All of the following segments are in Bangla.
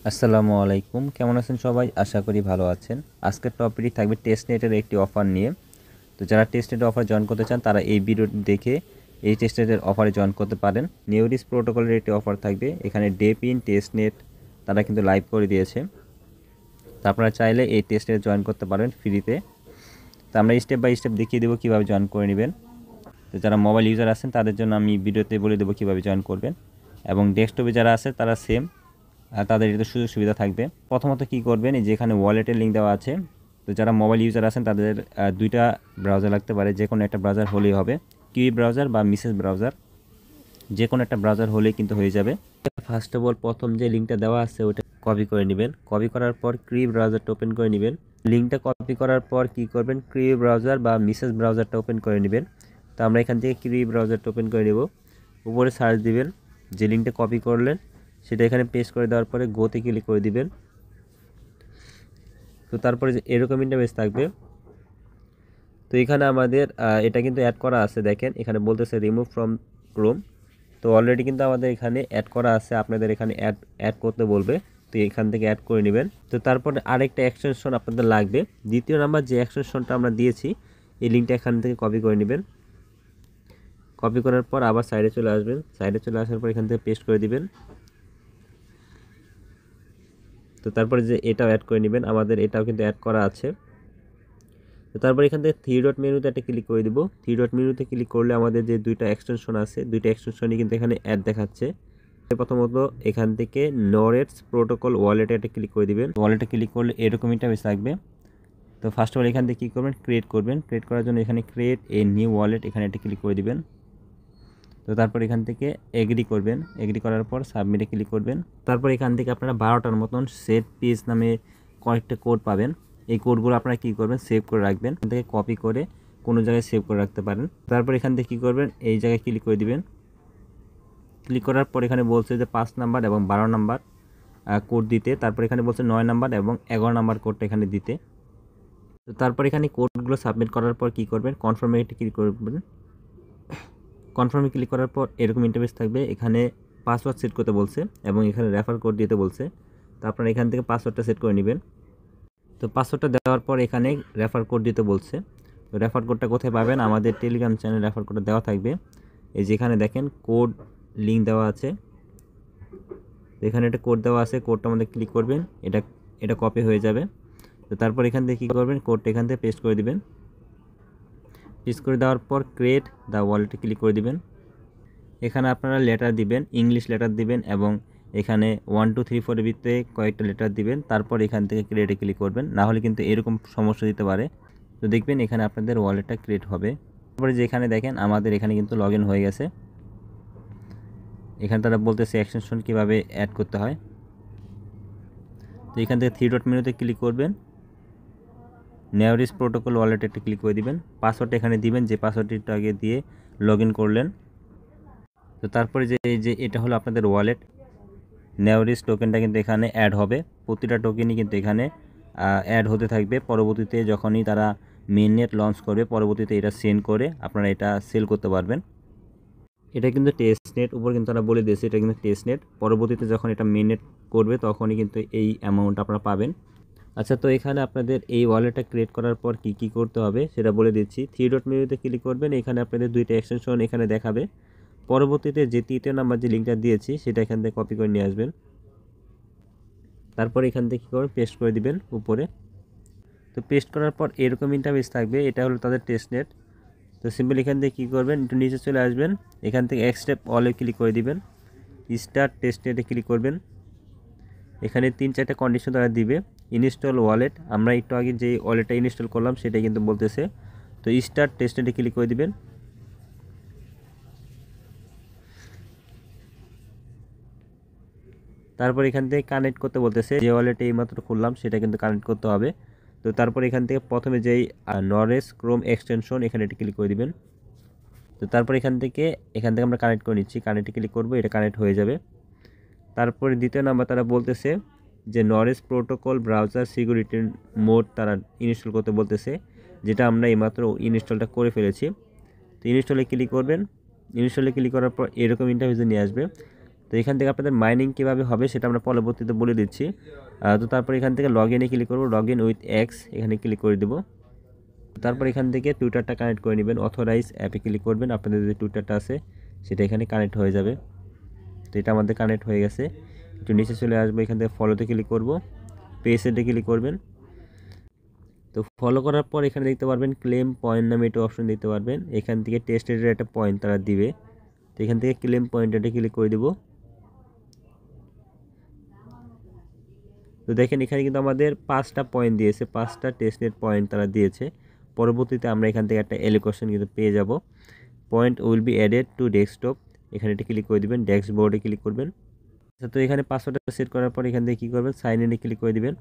আসসালামু আলাইকুম, কেমন আছেন সবাই? আশা করি ভালো আছেন। আজকের টপিকটি থাকবে টেস্টনেটের একটি অফার নিয়ে। তো যারা টেস্টনেটের অফারে জয়েন করতে চান তারা এই ভিডিওটি দেখে এই টেস্টনেটের অফারে জয়েন করতে পারেন। নিউরিস প্রোটোকলের একটি অফার থাকবে, এখানে ডেপিন টেস্টনেট তারা কিন্তু লাইভ করে দিয়েছে। তো আপনারা চাইলে এই টেস্টনেটে জয়েন করতে পারেন ফ্রিতে। তো আমরা স্টেপ বাই স্টেপ দেখিয়ে দেবো কীভাবে জয়েন করে নেবেন। তো যারা মোবাইল ইউজার আছেন তাদের জন্য আমি ভিডিওতে বলে দেবো কীভাবে জয়েন করবেন, এবং ডেস্কটপে যারা আছে তারা সেম তাদের এটা সুযোগ সুবিধা থাকবে। প্রথমত কি করবেন, এই যে এখানে ওয়ালেটের লিঙ্ক দেওয়া আছে। তো যারা মোবাইল ইউজার আছেন তাদের দুইটা ব্রাউজার লাগতে পারে, যে কোনো একটা ব্রাউজার হলেই হবে। কিউই ব্রাউজার বা মিসেস ব্রাউজার, যে কোনো একটা ব্রাউজার হলেই কিন্তু হয়ে যাবে। ফার্স্ট অফ অল প্রথম যে লিঙ্কটা দেওয়া আছে ওটা কপি করে নেবেন। কপি করার পর কিউই ব্রাউজারটা ওপেন করে নেবেন। লিঙ্কটা কপি করার পর কি করবেন, কিউই ব্রাউজার বা মিসেস ব্রাউজারটা ওপেন করে নেবেন। তো আমরা এখান থেকে কিউই ব্রাউজারটা ওপেন করে নেব। উপরে সার্চ দিবেন, যে লিঙ্কটা কপি করলেন সেটা এখানে পেস্ট করে দেওয়ার পরে গোতে ক্লিক করে দিবেন। তো তারপরে যে এরকম ইন্টারফেস থাকবে। তো এখানে আমাদের এটা কিন্তু অ্যাড করা আছে, দেখেন এখানে বলতেছে রিমুভ ফ্রম ক্রোম। তো অলরেডি কিন্তু আমাদের এখানে অ্যাড করা আছে, আপনাদের এখানে অ্যাড করতে বলবে। তো এখান থেকে অ্যাড করে নেবেন। তো তারপরে আরেকটা এক্সটেনশন আপনাদের লাগবে। দ্বিতীয় নাম্বার যে এক্সটেনশনটা আমরা দিয়েছি এই লিঙ্কটা এখান থেকে কপি করে নেবেন। কপি করার পর আবার সাইডে চলে আসবেন। সাইডে চলে আসার পর এখান থেকে পেস্ট করে দিবেন। তো তারপরে যে এটাও অ্যাড করে নেবেন, আমাদের এটাও কিন্তু অ্যাড করা আছে। তো তারপর এখান থেকে থ্রি ডট মেনুতে একটা ক্লিক করে দিব। থ্রি ডট মেনুতে ক্লিক করলে আমাদের যে দুইটা এক্সটেনশন আছে, দুইটা এক্সটেনশনই কিন্তু এখানে অ্যাড দেখাচ্ছে। প্রথমত এখান থেকে নরেটস প্রোটোকল ওয়ালেটে একটা ক্লিক করে দিবেন। ওয়ালেটে ক্লিক করলে এরকম ইন্টারফেস থাকবে। তো ফার্স্ট অফ অল এখান থেকে কী করবেন, ক্রিয়েট করবেন। ক্রিয়েট করার জন্য এখানে ক্রিয়েট এ নিউ ওয়ালেট এখানে একটা ক্লিক করে দিবেন। তো তারপর এখান থেকে এগ্রি করবেন। এগ্রি করার পর সাবমিটে ক্লিক করবেন। তারপর এখান থেকে আপনারা 12টার মতন সেট পিস নামে কয়েকটা কোড পাবেন। এই কোডগুলো আপনারা কী করবেন, সেভ করে রাখবেন। এখান থেকে কপি করে কোনো জায়গায় সেভ করে রাখতে পারেন। তারপর এখান থেকে কী করবেন, এই জায়গায় ক্লিক করে দিবেন। ক্লিক করার পর এখানে বলছে যে 5 নাম্বার এবং 12 নাম্বার কোড দিতে। তারপর এখানে বলছে 9 নাম্বার এবং 11 নাম্বার কোডটা এখানে দিতে। তো তারপর এখানে কোডগুলো সাবমিট করার পর কী করবেন, কনফার্মে ক্লিক করবেন। কনফার্মে ক্লিক করার পর এরকম ইন্টারফেস থাকবে। এখানে পাসওয়ার্ড সেট করতে বলছে এবং এখানে রেফার কোড দিতে বলছে। তো আপনারা এখান থেকে পাসওয়ার্ডটা সেট করে নেবেন। তো পাসওয়ার্ডটা দেওয়ার পর এখানে রেফার কোড দিতে বলছে। তো রেফার কোডটা কোথায় পাবেন, আমাদের টেলিগ্রাম চ্যানেল রেফার কোডটা দেওয়া থাকবে। এই যেখানে দেখেন কোড লিঙ্ক দেওয়া আছে, এখানে একটা কোড দেওয়া আছে। কোডটা আমাদের ক্লিক করবেন, এটা কপি হয়ে যাবে। তো তারপর এখান থেকে কী করবেন, কোডটা এখান থেকে পেস্ট করে দিবেন। পেস্ট করে দেওয়ার পর ক্রিয়েট দ্য ওয়ালেটে ক্লিক করে দিবেন। এখানে আপনারা লেটার দিবেন, ইংলিশ লেটার দিবেন এবং এখানে 1 2 3 4 এর ভিতরে কয়েকটা লেটার দিবেন। তারপর এখান থেকে ক্রিয়েটে ক্লিক করবেন, না হলে কিন্তু এরকম সমস্যা দিতে পারে। তো দেখবেন এখানে আপনাদের ওয়ালেটটা ক্রিয়েট হবে। তারপরে যেখানে দেখেন আমাদের এখানে কিন্তু লগ ইন হয়ে গেছে। এখানে তারা বলতেছে এক্সটেনশন কীভাবে অ্যাড করতে হয়। তো এখান থেকে থ্রি ডট মেনুতে ক্লিক করবেন, নেওরিস প্রোটোকল ওয়ালেটে একটা ক্লিক করে দিবেন। পাসওয়ার্ডটা এখানে দিবেন, যে পাসওয়ার্ডটা আগে দিয়ে লগ ইন করলেন। তো তারপরে যে এটা হলো আপনাদের ওয়ালেট। নেওরিস টোকেনটা কিন্তু এখানে অ্যাড হবে। প্রতিটা টোকেনই কিন্তু এখানে অ্যাড হতে থাকবে। পরবর্তীতে যখনই তারা মেইননেট লঞ্চ করবে, পরবর্তীতে এটা সেন্ড করে আপনারা এটা সেল করতে পারবেন। এটা কিন্তু টেস্টনেট, উপর কিন্তু তারা বলে দিয়েছে এটা কিন্তু টেস্টনেট। পরবর্তীতে যখন এটা মেইননেট করবে তখনই কিন্তু এই অ্যামাউন্ট আপনারা পাবেন। আচ্ছা, তো এখানে আপনাদের এই ওয়ালেটটা ক্রিয়েট করার পর কি করতে হবে সেটা বলে দিচ্ছি। থ্রি ডট মেনুতে ক্লিক করবেন, এখানে আপনাদের দুইটা এক্সটেনশন এখানে দেখাবে। পরবর্তীতে যে তৃতীয় নাম্বার যে লিঙ্কটা দিয়েছি সেটা এখান থেকে কপি করে নিয়ে আসবেন। তারপর এখান থেকে কী করবেন, পেস্ট করে দিবেন উপরে। তো পেস্ট করার পর এরকম ইন্টারফেস থাকবে। এটা হলো তাদের টেস্টনেট। তো সিম্পল এখান থেকে কী করবেন, একটু নিচে চলে আসবেন। এখান থেকে এক্সটেপ অলে ক্লিক করে দিবেন, স্টার্ট টেস্টনেটে ক্লিক করবেন। এখানে 3-4টা কন্ডিশন তারা দিবে। ইনস্টল ওয়ালেট, আমরা একটু আগে যে ওয়ালেটটা ইনস্টল করলাম সেটাই কিন্তু বলতেছে। তো স্টার্ট টেস্টনেটে ক্লিক করে দিবেন। তারপর এখান থেকে কানেক্ট করতে বলতেছে, যে ওয়ালেটে এইমাত্র খুললাম সেটা কিন্তু কানেক্ট করতে হবে। তো তারপর এখান থেকে প্রথমে যেই নরেস ক্রোম এক্সটেনশন এখানে এটা ক্লিক করে দিবেন। তো তারপর এখান থেকে আমরা কানেক্ট করে নিচ্ছি। কানেক্টে ক্লিক করবো, এটা কানেক্ট হয়ে যাবে। তারপরে দ্বিতীয় নাম্বার তারা বলতেছে যে নরেস প্রোটোকল ব্রাউজার সিকিউরিটি মোড তারা ইনস্টল করতে বলতেছে, যেটা আমরা এইমাত্র ইনস্টলটা করে ফেলেছি। তো ইনস্টলে ক্লিক করবেন। ইনস্টলে ক্লিক করার পর এরকম ইন্টারফেসে নিয়ে আসবে। তো এখান থেকে আপনাদের মাইনিং কীভাবে হবে সেটা আমরা পরবর্তীতে বলে দিচ্ছি। তো তারপর এখান থেকে লগ ইনে ক্লিক করবো, লগ ইন উইথ এক্স এখানে ক্লিক করে দেবো। তারপর এখান থেকে টুইটারটা কানেক্ট করে নেবেন, অথরাইজ অ্যাপে ক্লিক করবেন, আপনাদের যে টুইটারটা আছে সেটা এখানে কানেক্ট হয়ে যাবে। তো এটা আমাদের কানেক্ট হয়ে গেছে। একটু নিচে চলে আসবো, এখান থেকে ফলোতে ক্লিক করব, পেজে ক্লিক করবেন। তো ফলো করার পর এখানে দেখতে পারবেন ক্লেম পয়েন্ট নামে একটা অপশন দেখতে পারবেন, এখান থেকে টেস্টের একটা পয়েন্ট তারা দিবে। তো এখান থেকে ক্লেম পয়েন্টটা ক্লিক করে দেবো। তো দেখেন এখানে কিন্তু আমাদের 5টা পয়েন্ট দিয়েছে, 5টা টেস্টের পয়েন্ট তারা দিয়েছে। পরবর্তীতে আমরা এখান থেকে একটা এলোকেশন কিন্তু পেয়ে যাব। Point will be added to desktop, এখানে এটা ক্লিক করে দিবেন, ড্যাশবোর্ডে ক্লিক করবেন। তো এখানে পাসওয়ার্ডটা সেট করার পর এখান থেকে কী করবেন, সাইন ইনে ক্লিক করে দিবেন।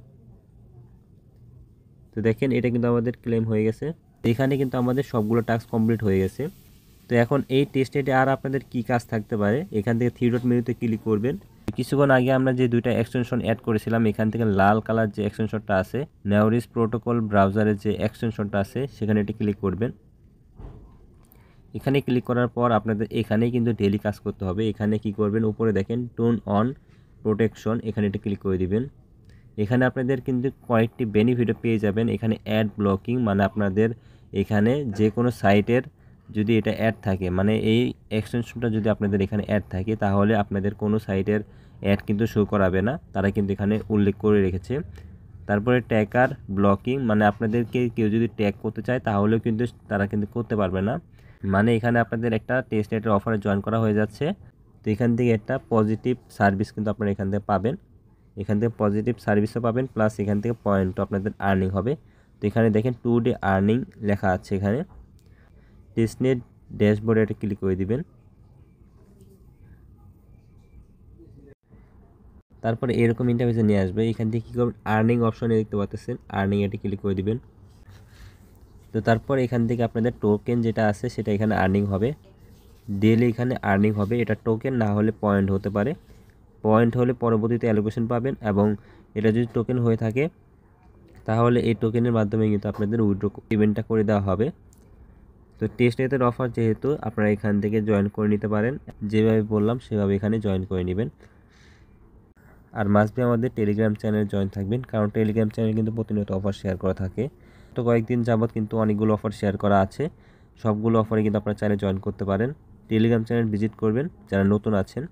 তো দেখেন এটা কিন্তু আমাদের ক্লেম হয়ে গেছে। এখানে কিন্তু আমাদের সবগুলো টাস্ক কমপ্লিট হয়ে গেছে। তো এখন এই টেস্টনেটে আর আপনাদের কি কাজ থাকতে পারে, এখান থেকে থ্রি ডট মেনুতে ক্লিক করবেন। কিছুক্ষণ আগে আমরা যে দুইটা এক্সটেনশন অ্যাড করেছিলাম, এখান থেকে লাল কালার যে এক্সটেনশনটা আছে নেওরিস প্রোটোকল ব্রাউজারের যে এক্সটেনশনটা আছে সেখানে এটা ক্লিক করবেন। এখানে ক্লিক করার পর আপনাদের এখানেই কিন্তু ডেইলি কাজ করতে হবে। এখানে কি করবেন, উপরে দেখেন টোন অন প্রোটেকশন, এখানে এটা ক্লিক করে দিবেন। এখানে আপনাদের কিন্তু কয়েকটি বেনিফিটও পেয়ে যাবেন। এখানে অ্যাড ব্লকিং, মানে আপনাদের এখানে যে কোনো সাইটের যদি এটা অ্যাড থাকে, মানে এই এক্সটেনশনটা যদি আপনাদের এখানে অ্যাড থাকে তাহলে আপনাদের কোনো সাইটের অ্যাড কিন্তু শো করাবে না, তারা কিন্তু এখানে উল্লেখ করে রেখেছে। তারপরে ট্যাগার ব্লকিং, মানে আপনাদেরকে কেউ যদি ট্যাগ করতে চায় তাহলেও কিন্তু তারা কিন্তু করতে পারবে না। মানে এখানে আপনাদের একটা টেস্টনেটের অফারে জয়েন করা হয়ে যাচ্ছে। তো এখান থেকে একটা পজিটিভ সার্ভিস কিন্তু আপনারা এখান থেকে পাবেন, এখান থেকে পজিটিভ সার্ভিসও পাবেন, প্লাস এখান থেকে পয়েন্টও আপনাদের আর্নিং হবে। তো এখানে দেখেন 2 ডে আর্নিং লেখা আছে, এখানে টেস্টনেট ড্যাশবোর্ডে এটা ক্লিক করে দিবেন। তারপরে এরকম ইন্টারফেসে নিয়ে আসবে। এখান থেকে কী করবেন, আর্নিং অপশনে দেখতে পাচ্ছেন, আর্নিং এটা ক্লিক করে দিবেন। তো তারপর এখান থেকে আপনাদের টোকেন যেটা আছে সেটা এখানে আর্নিং হবে, ডেলি এখানে আর্নিং হবে। এটা টোকেন না হলে পয়েন্ট হতে পারে, পয়েন্ট হলে পরবর্তীতে অ্যালোকেশন পাবেন, এবং এটা যদি টোকেন হয়ে থাকে তাহলে এই টোকেনের মাধ্যমে কিন্তু আপনাদের উইথড্র ইভেন্টটা করে দেওয়া হবে। তো টেস্টনেটের অফার যেহেতু আপনারা এখান থেকে জয়েন করে নিতে পারেন, যেভাবে বললাম সেভাবে এখানে জয়েন করে নেবেন। আর মাস্ট বি আমাদের টেলিগ্রাম চ্যানেলে জয়েন থাকবেন, কারণ টেলিগ্রাম চ্যানেল কিন্তু প্রতিনিয়ত অফার শেয়ার করা থাকে। তো কয়েকদিন যাবৎ কিন্তু অনেকগুলো অফার শেয়ার করা আছে, সবগুলো অফারে কিন্তু আপনারা চাইলে জয়েন করতে পারেন। টেলিগ্রাম চ্যানেল ভিজিট করবেন যারা নতুন আছেন।